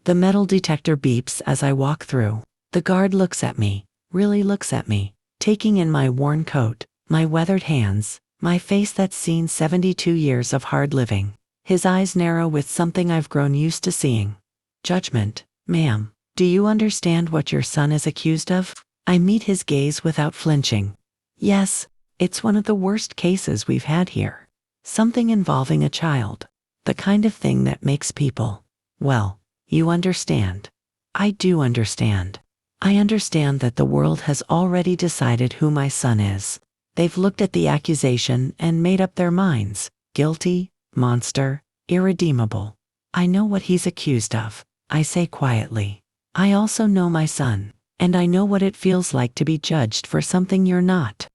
The metal detector beeps as I walk through. The guard looks at me, really looks at me, taking in my worn coat, my weathered hands, my face that's seen 72 years of hard living. His eyes narrow with something I've grown used to seeing. Judgment. Ma'am, do you understand what your son is accused of? I meet his gaze without flinching. Yes, it's one of the worst cases we've had here. Something involving a child. The kind of thing that makes people, well, you understand. I do understand. I understand that the world has already decided who my son is. They've looked at the accusation and made up their minds. Guilty, monster, irredeemable. I know what he's accused of, I say quietly. I also know my son, and I know what it feels like to be judged for something you're not.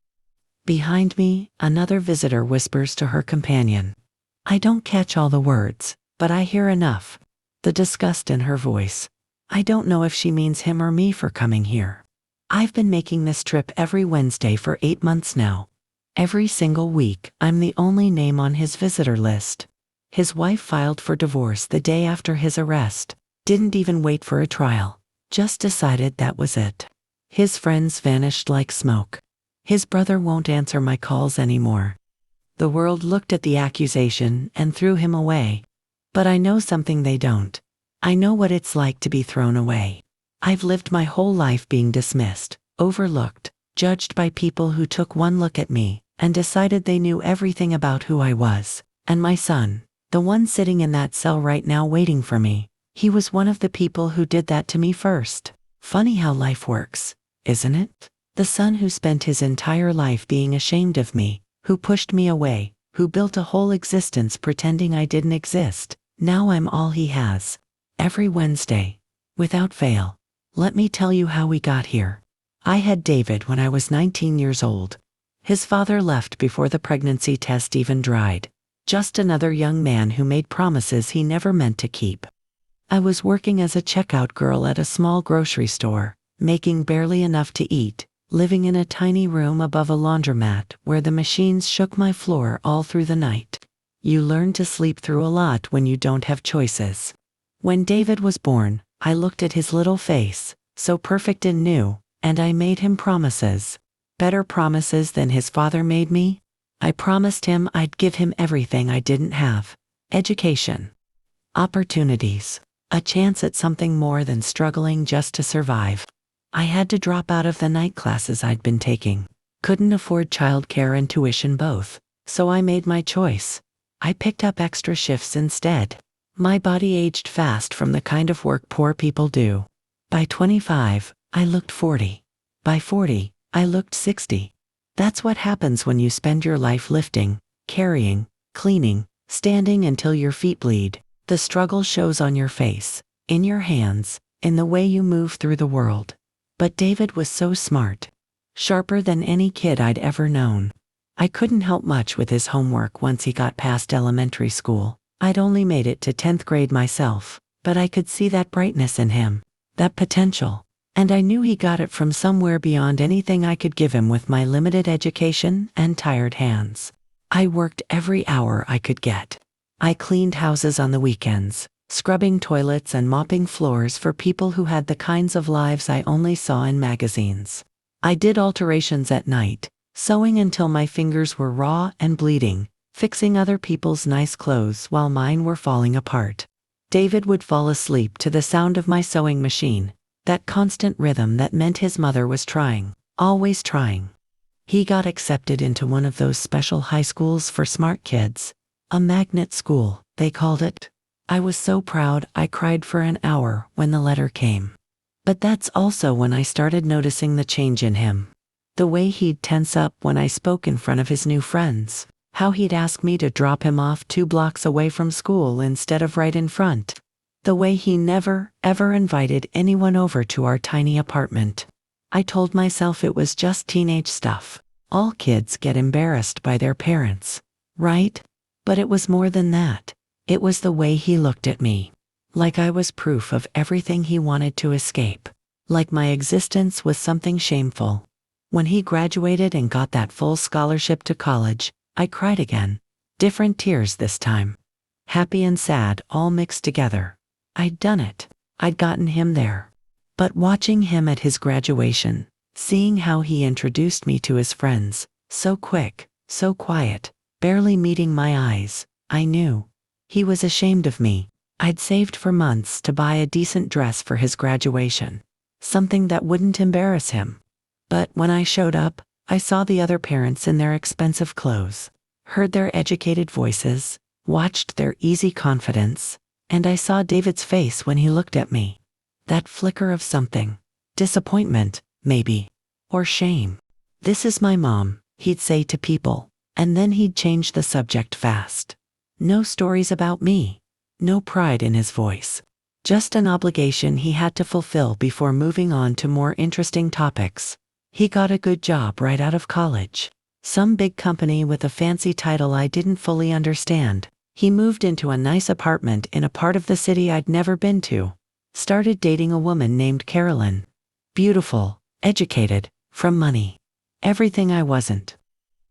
Behind me, another visitor whispers to her companion. I don't catch all the words, but I hear enough. The disgust in her voice. I don't know if she means him or me for coming here. I've been making this trip every Wednesday for 8 months now. Every single week, I'm the only name on his visitor list. His wife filed for divorce the day after his arrest. Didn't even wait for a trial. Just decided that was it. His friends vanished like smoke. His brother won't answer my calls anymore. The world looked at the accusation and threw him away. But I know something they don't. I know what it's like to be thrown away. I've lived my whole life being dismissed, overlooked, judged by people who took one look at me and decided they knew everything about who I was. And my son, the one sitting in that cell right now waiting for me, he was one of the people who did that to me first. Funny how life works, isn't it? The son who spent his entire life being ashamed of me, who pushed me away, who built a whole existence pretending I didn't exist. Now I'm all he has. Every Wednesday, without fail. Let me tell you how we got here. I had David when I was 19 years old. His father left before the pregnancy test even dried. Just another young man who made promises he never meant to keep. I was working as a checkout girl at a small grocery store, making barely enough to eat, living in a tiny room above a laundromat where the machines shook my floor all through the night. You learn to sleep through a lot when you don't have choices. When David was born, I looked at his little face, so perfect and new, and I made him promises. Better promises than his father made me. I promised him I'd give him everything I didn't have. Education. Opportunities. A chance at something more than struggling just to survive. I had to drop out of the night classes I'd been taking. Couldn't afford childcare and tuition both, so I made my choice. I picked up extra shifts instead. My body aged fast from the kind of work poor people do. By 25, I looked 40. By 40, I looked 60. That's what happens when you spend your life lifting, carrying, cleaning, standing until your feet bleed. The struggle shows on your face, in your hands, in the way you move through the world. But David was so smart. Sharper than any kid I'd ever known. I couldn't help much with his homework once he got past elementary school. I'd only made it to 10th grade myself, but I could see that brightness in him, that potential. And I knew he got it from somewhere beyond anything I could give him with my limited education and tired hands. I worked every hour I could get. I cleaned houses on the weekends, scrubbing toilets and mopping floors for people who had the kinds of lives I only saw in magazines. I did alterations at night, sewing until my fingers were raw and bleeding, fixing other people's nice clothes while mine were falling apart. David would fall asleep to the sound of my sewing machine, that constant rhythm that meant his mother was trying, always trying. He got accepted into one of those special high schools for smart kids, a magnet school, they called it. I was so proud I cried for an hour when the letter came. But that's also when I started noticing the change in him. The way he'd tense up when I spoke in front of his new friends. How he'd ask me to drop him off 2 blocks away from school instead of right in front. The way he never, ever invited anyone over to our tiny apartment. I told myself it was just teenage stuff. All kids get embarrassed by their parents, right? But it was more than that. It was the way he looked at me. Like I was proof of everything he wanted to escape. Like my existence was something shameful. When he graduated and got that full scholarship to college, I cried again. Different tears this time. Happy and sad all mixed together. I'd done it. I'd gotten him there. But watching him at his graduation, seeing how he introduced me to his friends, so quick, so quiet, barely meeting my eyes, I knew. He was ashamed of me. I'd saved for months to buy a decent dress for his graduation. Something that wouldn't embarrass him. But when I showed up, I saw the other parents in their expensive clothes, heard their educated voices, watched their easy confidence, and I saw David's face when he looked at me. That flicker of something. Disappointment, maybe. Or shame. "This is my mom," he'd say to people, and then he'd change the subject fast. No stories about me. No pride in his voice. Just an obligation he had to fulfill before moving on to more interesting topics. He got a good job right out of college. Some big company with a fancy title I didn't fully understand. He moved into a nice apartment in a part of the city I'd never been to. Started dating a woman named Carolyn. Beautiful, educated, from money. Everything I wasn't.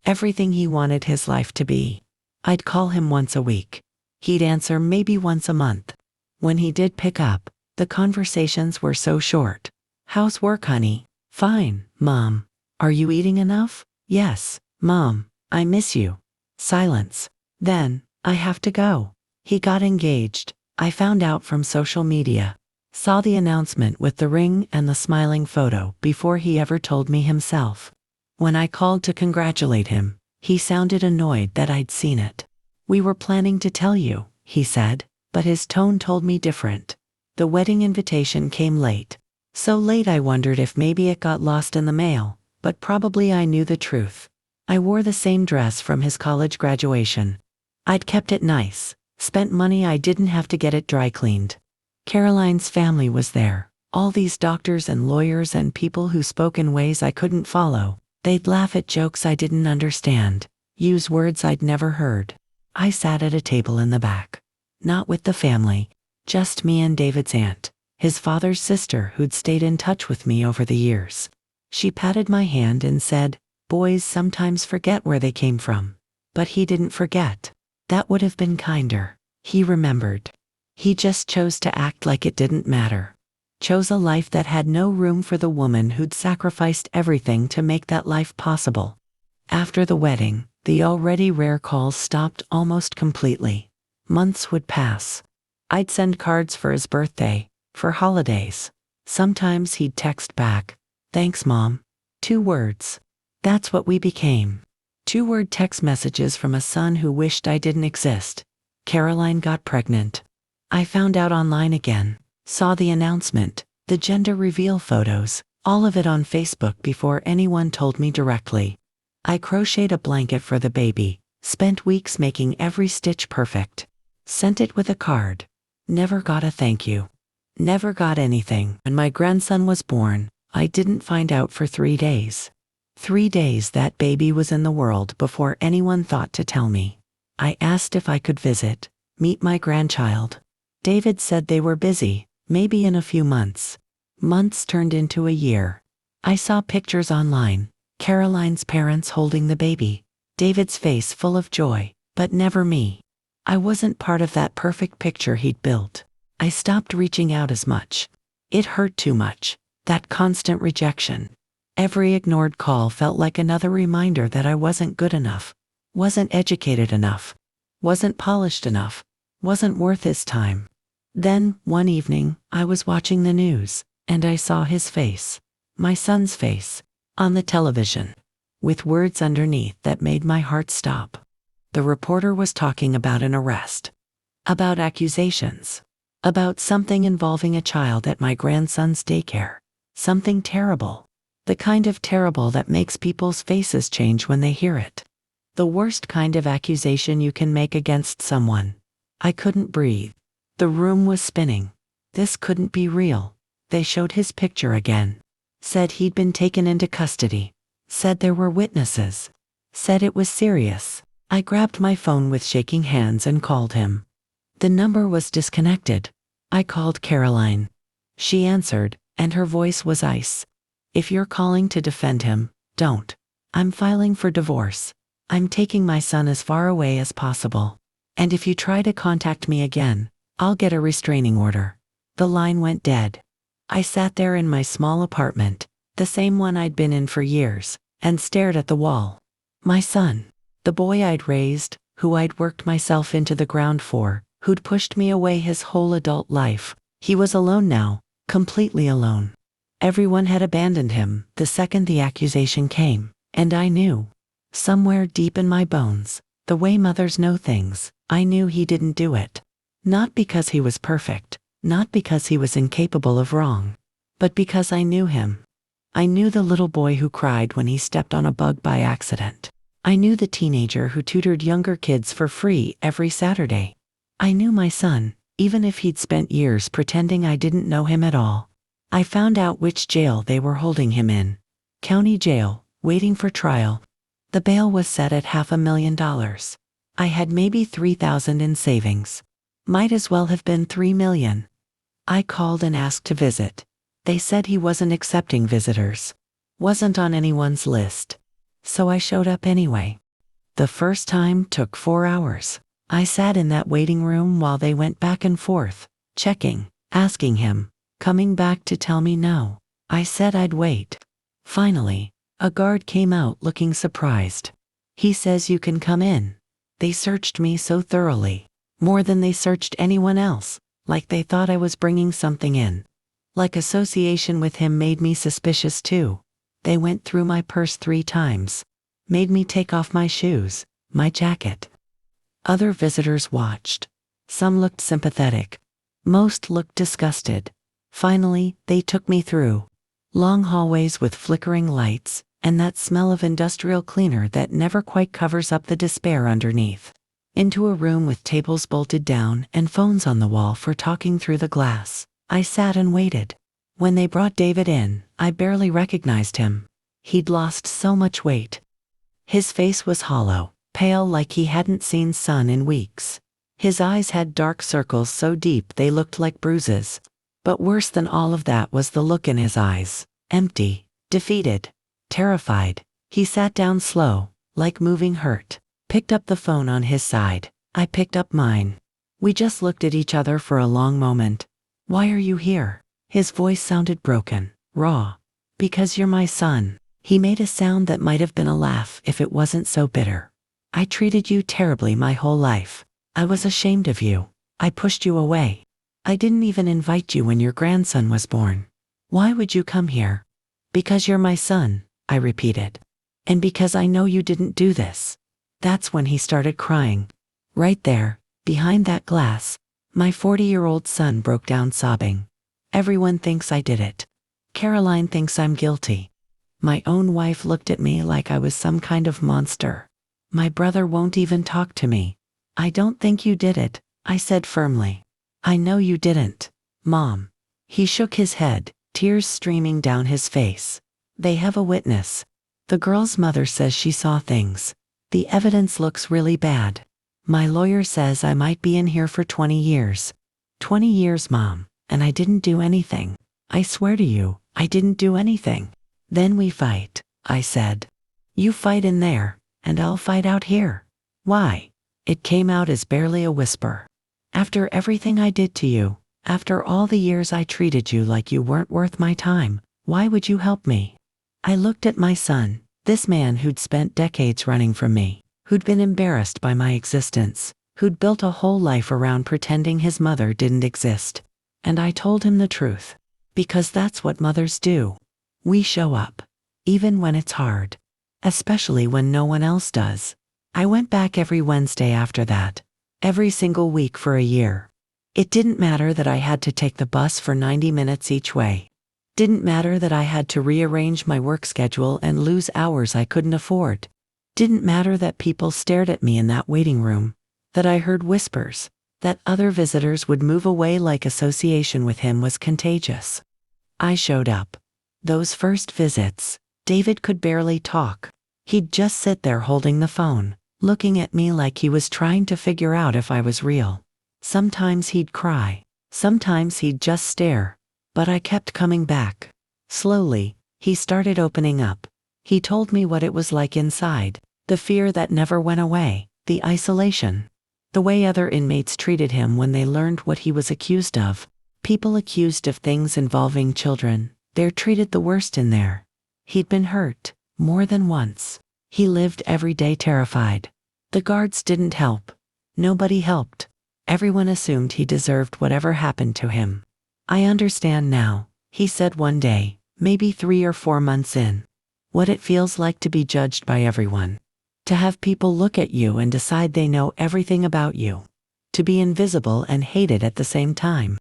Everything he wanted his life to be. I'd call him once a week. He'd answer maybe once a month. When he did pick up, the conversations were so short. "How's work, honey?" "Fine, Mom." "Are you eating enough?" "Yes, Mom, I miss you." Silence. Then, "I have to go." He got engaged. I found out from social media. Saw the announcement with the ring and the smiling photo before he ever told me himself. When I called to congratulate him, he sounded annoyed that I'd seen it. "We were planning to tell you," he said, but his tone told me different. The wedding invitation came late. So late I wondered if maybe it got lost in the mail, but probably I knew the truth. I wore the same dress from his college graduation. I'd kept it nice, spent money I didn't have to get it dry cleaned. Caroline's family was there, all these doctors and lawyers and people who spoke in ways I couldn't follow. They'd laugh at jokes I didn't understand, use words I'd never heard. I sat at a table in the back. Not with the family, just me and David's aunt, his father's sister who'd stayed in touch with me over the years. She patted my hand and said, "Boys sometimes forget where they came from." But he didn't forget. That would have been kinder. He remembered. He just chose to act like it didn't matter. Chose a life that had no room for the woman who'd sacrificed everything to make that life possible. After the wedding, the already rare calls stopped almost completely. Months would pass. I'd send cards for his birthday, for holidays. Sometimes he'd text back, "Thanks, Mom." 2 words. That's what we became. 2-word text messages from a son who wished I didn't exist. Caroline got pregnant. I found out online again, saw the announcement, the gender reveal photos, all of it on Facebook before anyone told me directly. I crocheted a blanket for the baby, spent weeks making every stitch perfect. Sent it with a card. Never got a thank you. Never got anything. When my grandson was born, I didn't find out for 3 days. 3 days that baby was in the world before anyone thought to tell me. I asked if I could visit, meet my grandchild. David said they were busy, maybe in a few months. Months turned into a year. I saw pictures online, Caroline's parents holding the baby, David's face full of joy, but never me. I wasn't part of that perfect picture he'd built. I stopped reaching out as much. It hurt too much, that constant rejection. Every ignored call felt like another reminder that I wasn't good enough, wasn't educated enough, wasn't polished enough, wasn't worth his time. Then, one evening, I was watching the news, and I saw his face, my son's face, on the television, with words underneath that made my heart stop. The reporter was talking about an arrest, about accusations, about something involving a child at my grandson's daycare, something terrible, the kind of terrible that makes people's faces change when they hear it. The worst kind of accusation you can make against someone. I couldn't breathe. The room was spinning. This couldn't be real. They showed his picture again. Said he'd been taken into custody. Said there were witnesses. Said it was serious. I grabbed my phone with shaking hands and called him. The number was disconnected. I called Caroline. She answered, and her voice was ice. "If you're calling to defend him, don't. I'm filing for divorce. I'm taking my son as far away as possible. And if you try to contact me again, I'll get a restraining order." The line went dead. I sat there in my small apartment, the same one I'd been in for years, and stared at the wall. My son, the boy I'd raised, who I'd worked myself into the ground for, who'd pushed me away his whole adult life, he was alone now, completely alone. Everyone had abandoned him the second the accusation came, and I knew, somewhere deep in my bones, the way mothers know things, I knew he didn't do it. Not because he was perfect, not because he was incapable of wrong, but because I knew him. I knew the little boy who cried when he stepped on a bug by accident. I knew the teenager who tutored younger kids for free every Saturday. I knew my son, even if he'd spent years pretending I didn't know him at all. I found out which jail they were holding him in. County jail, waiting for trial. The bail was set at $500,000. I had maybe $3,000 in savings. Might as well have been $3 million. I called and asked to visit. They said he wasn't accepting visitors. Wasn't on anyone's list. So I showed up anyway. The first time took 4 hours. I sat in that waiting room while they went back and forth, checking, asking him, coming back to tell me no. I said I'd wait. Finally, a guard came out looking surprised. He says you can come in. They searched me so thoroughly, more than they searched anyone else, like they thought I was bringing something in. Like association with him made me suspicious too. They went through my purse 3 times. Made me take off my shoes, my jacket. Other visitors watched. Some looked sympathetic. Most looked disgusted. Finally, they took me through. Long hallways with flickering lights, and that smell of industrial cleaner that never quite covers up the despair underneath. Into a room with tables bolted down and phones on the wall for talking through the glass. I sat and waited. When they brought David in, I barely recognized him. He'd lost so much weight. His face was hollow, pale like he hadn't seen sun in weeks. His eyes had dark circles so deep they looked like bruises. But worse than all of that was the look in his eyes. Empty, defeated, terrified. He sat down slow, like moving hurt. Picked up the phone on his side. I picked up mine. We just looked at each other for a long moment. Why are you here? His voice sounded broken, raw. Because you're my son. He made a sound that might have been a laugh if it wasn't so bitter. I treated you terribly my whole life. I was ashamed of you. I pushed you away. I didn't even invite you when your grandson was born. Why would you come here? Because you're my son, I repeated. And because I know you didn't do this. That's when he started crying. Right there, behind that glass, my 40-year-old son broke down sobbing. Everyone thinks I did it. Caroline thinks I'm guilty. My own wife looked at me like I was some kind of monster. My brother won't even talk to me. I don't think you did it, I said firmly. I know you didn't, Mom. He shook his head, tears streaming down his face. They have a witness. The girl's mother says she saw things. The evidence looks really bad. My lawyer says I might be in here for 20 years. 20 years, Mom, and I didn't do anything. I swear to you, I didn't do anything. Then we fight, I said. You fight in there, and I'll fight out here. Why? It came out as barely a whisper. After everything I did to you, after all the years I treated you like you weren't worth my time, why would you help me? I looked at my son, this man who'd spent decades running from me, who'd been embarrassed by my existence, who'd built a whole life around pretending his mother didn't exist. And I told him the truth. Because that's what mothers do. We show up. Even when it's hard. Especially when no one else does. I went back every Wednesday after that. Every single week for a year. It didn't matter that I had to take the bus for 90 minutes each way. Didn't matter that I had to rearrange my work schedule and lose hours I couldn't afford. Didn't matter that people stared at me in that waiting room. That I heard whispers. That other visitors would move away like association with him was contagious. I showed up. Those first visits, David could barely talk. He'd just sit there holding the phone, looking at me like he was trying to figure out if I was real. Sometimes he'd cry. Sometimes he'd just stare. But I kept coming back. Slowly, he started opening up. He told me what it was like inside. The fear that never went away. The isolation. The way other inmates treated him when they learned what he was accused of. People accused of things involving children, they're treated the worst in there. He'd been hurt, more than once. He lived every day terrified. The guards didn't help. Nobody helped. Everyone assumed he deserved whatever happened to him. I understand now, he said one day, maybe 3 or 4 months in. What it feels like to be judged by everyone. To have people look at you and decide they know everything about you. To be invisible and hated at the same time.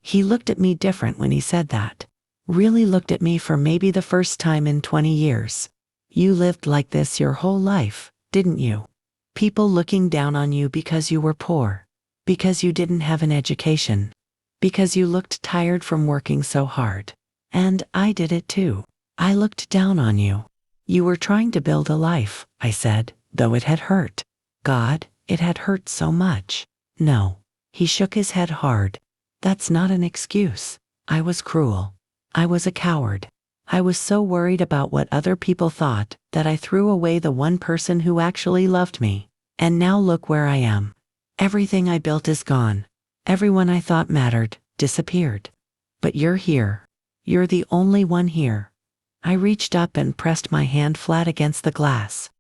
He looked at me different when he said that. Really looked at me for maybe the first time in 20 years. You lived like this your whole life, didn't you? People looking down on you because you were poor. Because you didn't have an education. Because you looked tired from working so hard. And I did it too. I looked down on you. You were trying to build a life, I said, though it had hurt. God, it had hurt so much. No. He shook his head hard. That's not an excuse. I was cruel. I was a coward. I was so worried about what other people thought that I threw away the one person who actually loved me. And now look where I am. Everything I built is gone. Everyone I thought mattered, disappeared. But you're here. You're the only one here. I reached up and pressed my hand flat against the glass.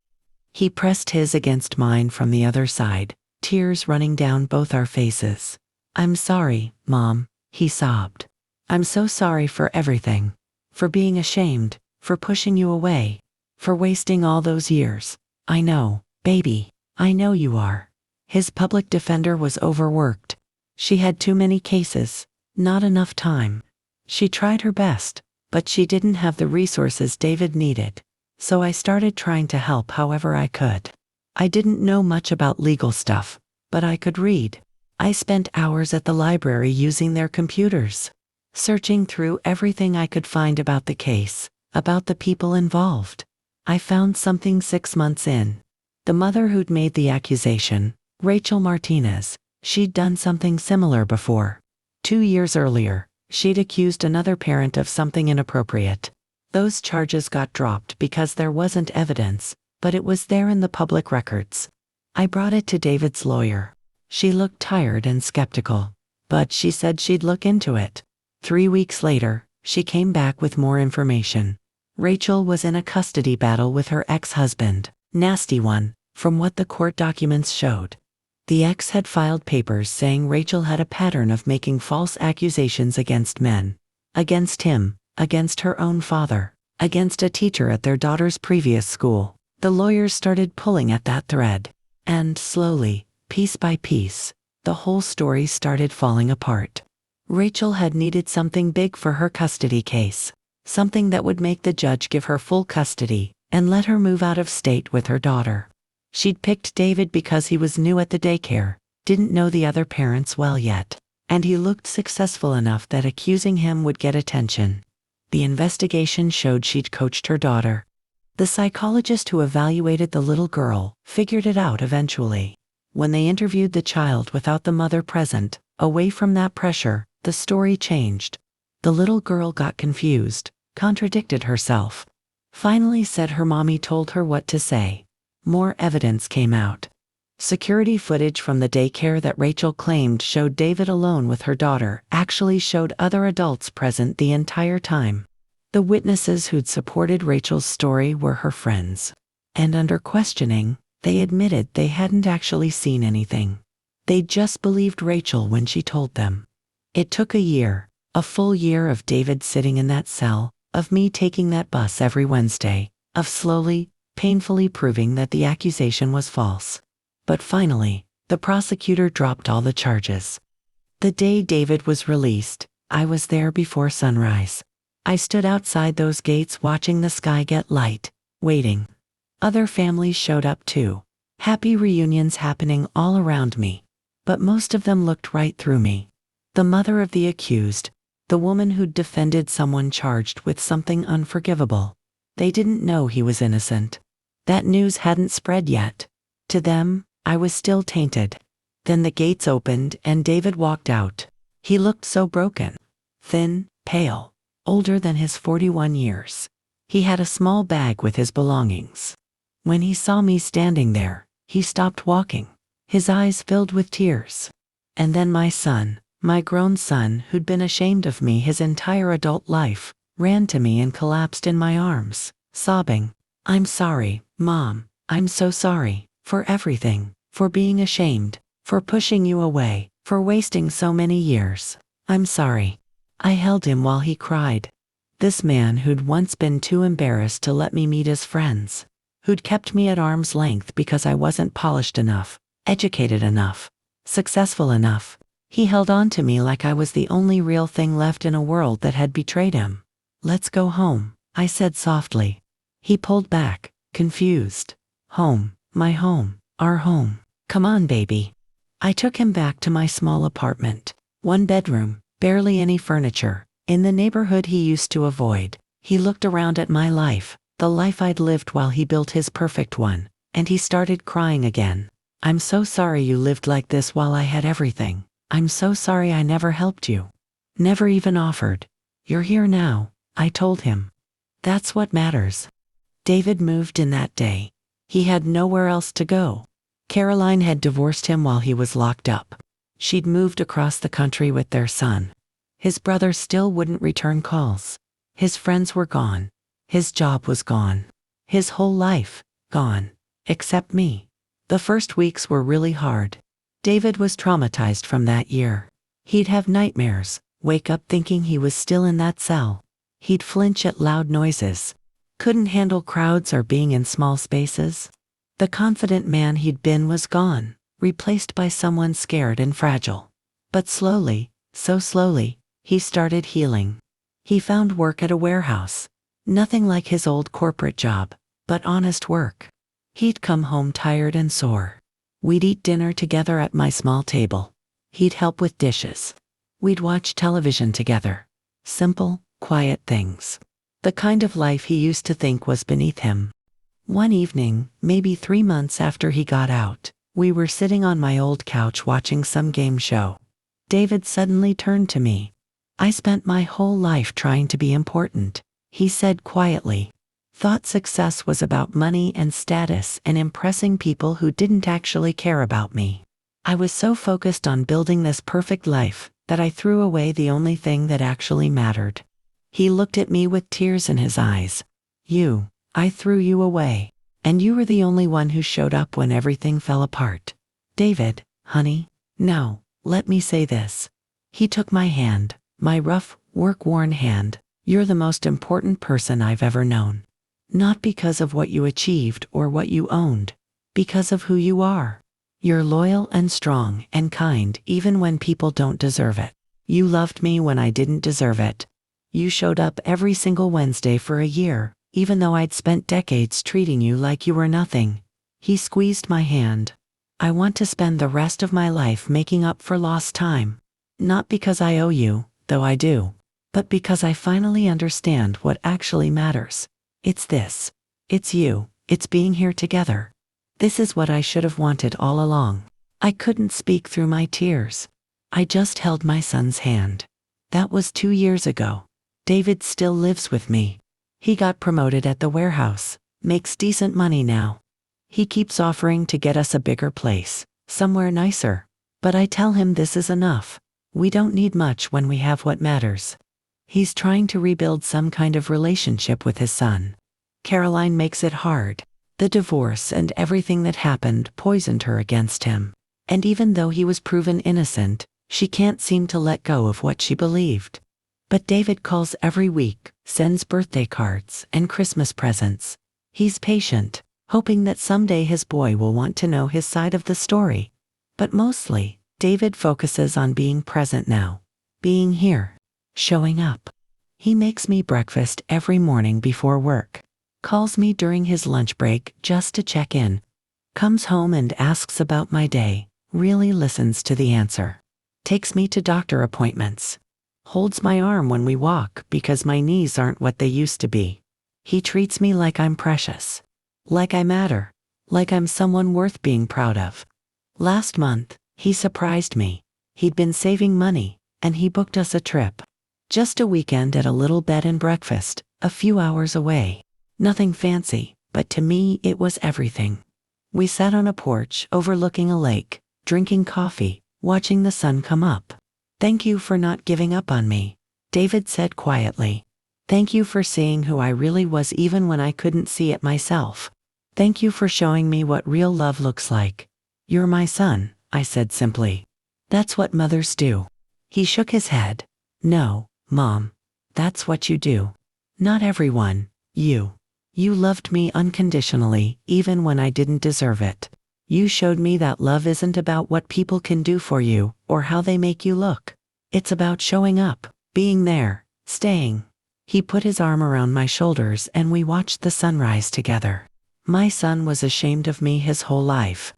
He pressed his against mine from the other side, tears running down both our faces. I'm sorry, Mom, he sobbed. I'm so sorry for everything. For being ashamed, for pushing you away, for wasting all those years. I know, baby, I know you are. His public defender was overworked. She had too many cases, not enough time. She tried her best, but she didn't have the resources David needed. So I started trying to help however I could. I didn't know much about legal stuff, but I could read. I spent hours at the library using their computers, searching through everything I could find about the case, about the people involved. I found something 6 months in. The mother who'd made the accusation, Rachel Martinez, she'd done something similar before. 2 years earlier, she'd accused another parent of something inappropriate. Those charges got dropped because there wasn't evidence, but it was there in the public records. I brought it to David's lawyer. She looked tired and skeptical, but she said she'd look into it. 3 weeks later, she came back with more information. Rachel was in a custody battle with her ex-husband, nasty one, from what the court documents showed. The ex had filed papers saying Rachel had a pattern of making false accusations against men. Against him, against her own father, against a teacher at their daughter's previous school. The lawyers started pulling at that thread. And slowly, piece by piece, the whole story started falling apart. Rachel had needed something big for her custody case. Something that would make the judge give her full custody and let her move out of state with her daughter. She'd picked David because he was new at the daycare, didn't know the other parents well yet, and he looked successful enough that accusing him would get attention. The investigation showed she'd coached her daughter. The psychologist who evaluated the little girl figured it out eventually. When they interviewed the child without the mother present, away from that pressure, the story changed. The little girl got confused, contradicted herself. Finally said her mommy told her what to say. More evidence came out. Security footage from the daycare that Rachel claimed showed David alone with her daughter actually showed other adults present the entire time. The witnesses who'd supported Rachel's story were her friends. And under questioning, they admitted they hadn't actually seen anything. They just believed Rachel when she told them. It took a year, a full year of David sitting in that cell, of me taking that bus every Wednesday, of slowly, painfully proving that the accusation was false. But finally, the prosecutor dropped all the charges. The day David was released, I was there before sunrise. I stood outside those gates watching the sky get light, waiting. Other families showed up too. Happy reunions happening all around me. But most of them looked right through me. The mother of the accused, the woman who'd defended someone charged with something unforgivable. They didn't know he was innocent. That news hadn't spread yet. To them, I was still tainted. Then the gates opened and David walked out. He looked so broken. Thin, pale, older than his 41 years. He had a small bag with his belongings. When he saw me standing there, he stopped walking. His eyes filled with tears. And then my son, My grown son, who'd been ashamed of me his entire adult life, ran to me and collapsed in my arms, sobbing, "I'm sorry, Mom. I'm so sorry, for everything, for being ashamed, for pushing you away, for wasting so many years. I'm sorry." I held him while he cried. This man who'd once been too embarrassed to let me meet his friends, who'd kept me at arm's length because I wasn't polished enough, educated enough, successful enough. He held on to me like I was the only real thing left in a world that had betrayed him. "Let's go home," I said softly. He pulled back, confused. "Home, my home, our home. Come on, baby." I took him back to my small apartment. One bedroom, barely any furniture, in the neighborhood he used to avoid. He looked around at my life, the life I'd lived while he built his perfect one, and he started crying again. "I'm so sorry you lived like this while I had everything. I'm so sorry I never helped you. Never even offered. You're here now," I told him. "That's what matters." David moved in that day. He had nowhere else to go. Caroline had divorced him while he was locked up. She'd moved across the country with their son. His brother still wouldn't return calls. His friends were gone. His job was gone. His whole life, gone. Except me. The first weeks were really hard. David was traumatized from that year. He'd have nightmares, wake up thinking he was still in that cell. He'd flinch at loud noises. Couldn't handle crowds or being in small spaces. The confident man he'd been was gone, replaced by someone scared and fragile. But slowly, so slowly, he started healing. He found work at a warehouse. Nothing like his old corporate job, but honest work. He'd come home tired and sore. We'd eat dinner together at my small table. He'd help with dishes. We'd watch television together. Simple, quiet things. The kind of life he used to think was beneath him. One evening, maybe 3 months after he got out, we were sitting on my old couch watching some game show. David suddenly turned to me. "I spent my whole life trying to be important," he said quietly. "Thought success was about money and status and impressing people who didn't actually care about me. I was so focused on building this perfect life that I threw away the only thing that actually mattered." He looked at me with tears in his eyes. I threw you away. And you were the only one who showed up when everything fell apart. David, honey, now, let me say this." He took my hand, my rough, work-worn hand. "You're the most important person I've ever known. Not because of what you achieved or what you owned, because of who you are. You're loyal and strong and kind even when people don't deserve it. You loved me when I didn't deserve it. You showed up every single Wednesday for a year, even though I'd spent decades treating you like you were nothing." He squeezed my hand. "I want to spend the rest of my life making up for lost time. Not because I owe you, though I do, but because I finally understand what actually matters. It's this. It's you. It's being here together. This is what I should have wanted all along." I couldn't speak through my tears. I just held my son's hand. That was 2 years ago. David still lives with me. He got promoted at the warehouse, makes decent money now. He keeps offering to get us a bigger place, somewhere nicer. But I tell him this is enough. We don't need much when we have what matters. He's trying to rebuild some kind of relationship with his son. Caroline makes it hard. The divorce and everything that happened poisoned her against him. And even though he was proven innocent, she can't seem to let go of what she believed. But David calls every week, sends birthday cards and Christmas presents. He's patient, hoping that someday his boy will want to know his side of the story. But mostly, David focuses on being present now, being here, showing up. He makes me breakfast every morning before work, calls me during his lunch break just to check in, comes home and asks about my day, really listens to the answer, takes me to doctor appointments. Holds my arm when we walk because my knees aren't what they used to be. He treats me like I'm precious. Like I matter. Like I'm someone worth being proud of. Last month, he surprised me. He'd been saving money, and he booked us a trip. Just a weekend at a little bed and breakfast, a few hours away. Nothing fancy, but to me it was everything. We sat on a porch overlooking a lake, drinking coffee, watching the sun come up. Thank you for not giving up on me, David said quietly. Thank you for seeing who I really was even when I couldn't see it myself. Thank you for showing me what real love looks like. You're my son, I said simply. That's what mothers do. He shook his head. No, Mom. That's what you do. Not everyone, you. You loved me unconditionally, even when I didn't deserve it. You showed me that love isn't about what people can do for you, or how they make you look. It's about showing up, being there, staying. He put his arm around my shoulders and we watched the sunrise together. My son was ashamed of me his whole life.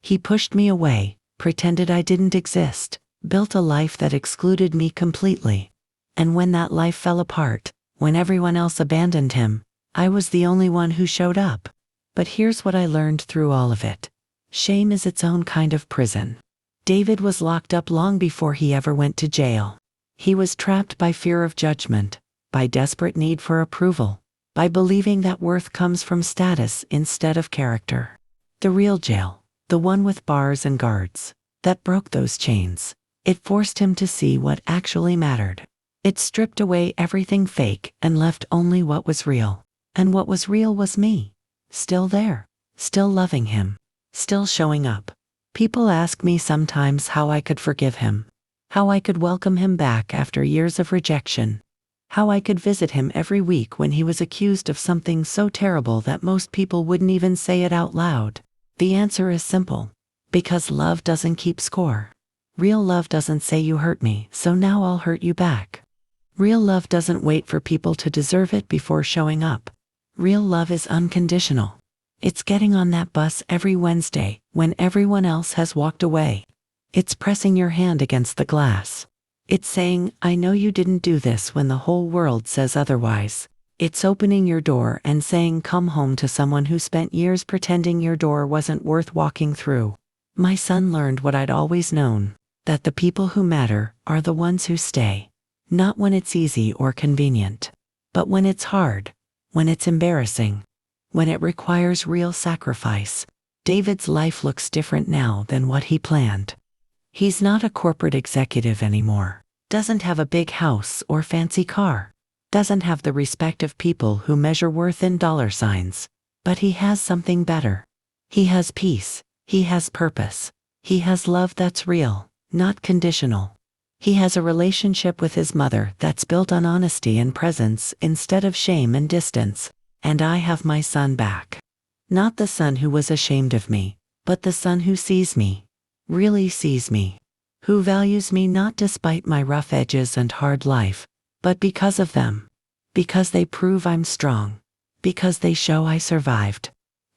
He pushed me away, pretended I didn't exist, built a life that excluded me completely. And when that life fell apart, when everyone else abandoned him, I was the only one who showed up. But here's what I learned through all of it. Shame is its own kind of prison. David was locked up long before he ever went to jail. He was trapped by fear of judgment, by desperate need for approval, by believing that worth comes from status instead of character. The real jail, the one with bars and guards, that broke those chains. It forced him to see what actually mattered. It stripped away everything fake and left only what was real. And what was real was me. Still there, still loving him, still showing up. People ask me sometimes how I could forgive him, how I could welcome him back after years of rejection, how I could visit him every week when he was accused of something so terrible that most people wouldn't even say it out loud. The answer is simple. Because love doesn't keep score. Real love doesn't say you hurt me, so now I'll hurt you back. Real love doesn't wait for people to deserve it before showing up. Real love is unconditional. It's getting on that bus every Wednesday when everyone else has walked away. It's pressing your hand against the glass. It's saying, I know you didn't do this when the whole world says otherwise. It's opening your door and saying come home to someone who spent years pretending your door wasn't worth walking through. My son learned what I'd always known, that the people who matter are the ones who stay. Not when it's easy or convenient, but when it's hard, when it's embarrassing, when it requires real sacrifice. David's life looks different now than what he planned. He's not a corporate executive anymore, doesn't have a big house or fancy car, doesn't have the respect of people who measure worth in dollar signs, but he has something better. He has peace, he has purpose, he has love that's real, not conditional. He has a relationship with his mother that's built on honesty and presence instead of shame and distance. And I have my son back. Not the son who was ashamed of me, but the son who sees me, really sees me, who values me not despite my rough edges and hard life, but because of them, because they prove I'm strong, because they show I survived,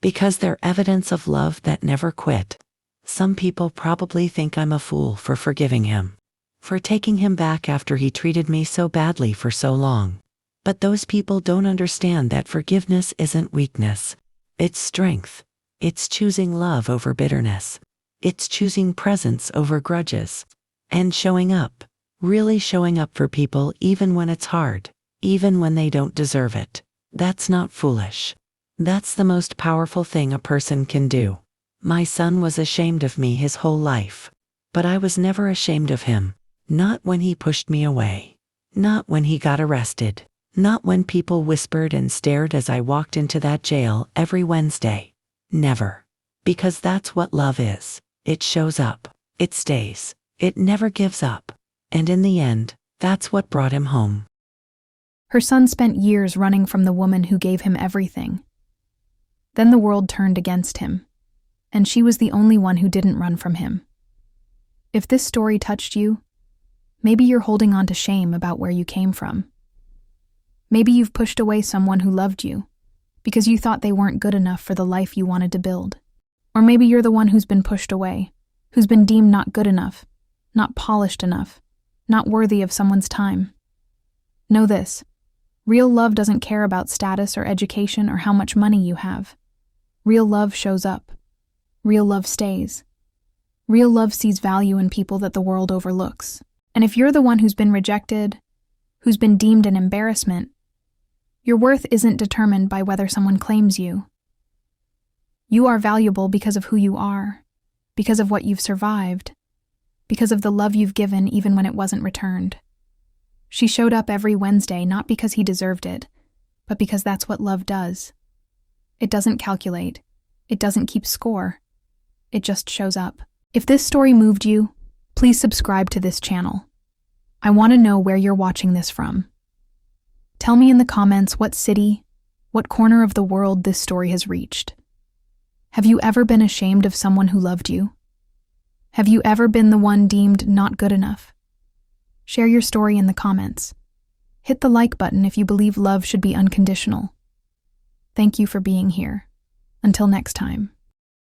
because they're evidence of love that never quit. Some people probably think I'm a fool for forgiving him, for taking him back after he treated me so badly for so long. But those people don't understand that forgiveness isn't weakness. It's strength. It's choosing love over bitterness. It's choosing presence over grudges. And showing up, really showing up for people even when it's hard, even when they don't deserve it. That's not foolish. That's the most powerful thing a person can do. My son was ashamed of me his whole life. But I was never ashamed of him. Not when he pushed me away. Not when he got arrested. Not when people whispered and stared as I walked into that jail every Wednesday. Never. Because that's what love is. It shows up. It stays. It never gives up. And in the end, that's what brought him home. Her son spent years running from the woman who gave him everything. Then the world turned against him, and she was the only one who didn't run from him. If this story touched you, maybe you're holding on to shame about where you came from. Maybe you've pushed away someone who loved you because you thought they weren't good enough for the life you wanted to build. Or maybe you're the one who's been pushed away, who's been deemed not good enough, not polished enough, not worthy of someone's time. Know this: real love doesn't care about status or education or how much money you have. Real love shows up. Real love stays. Real love sees value in people that the world overlooks. And if you're the one who's been rejected, who's been deemed an embarrassment, your worth isn't determined by whether someone claims you. You are valuable because of who you are, because of what you've survived, because of the love you've given even when it wasn't returned. She showed up every Wednesday not because he deserved it, but because that's what love does. It doesn't calculate. It doesn't keep score. It just shows up. If this story moved you, please subscribe to this channel. I want to know where you're watching this from. Tell me in the comments what city, what corner of the world this story has reached. Have you ever been ashamed of someone who loved you? Have you ever been the one deemed not good enough? Share your story in the comments. Hit the like button if you believe love should be unconditional. Thank you for being here. Until next time.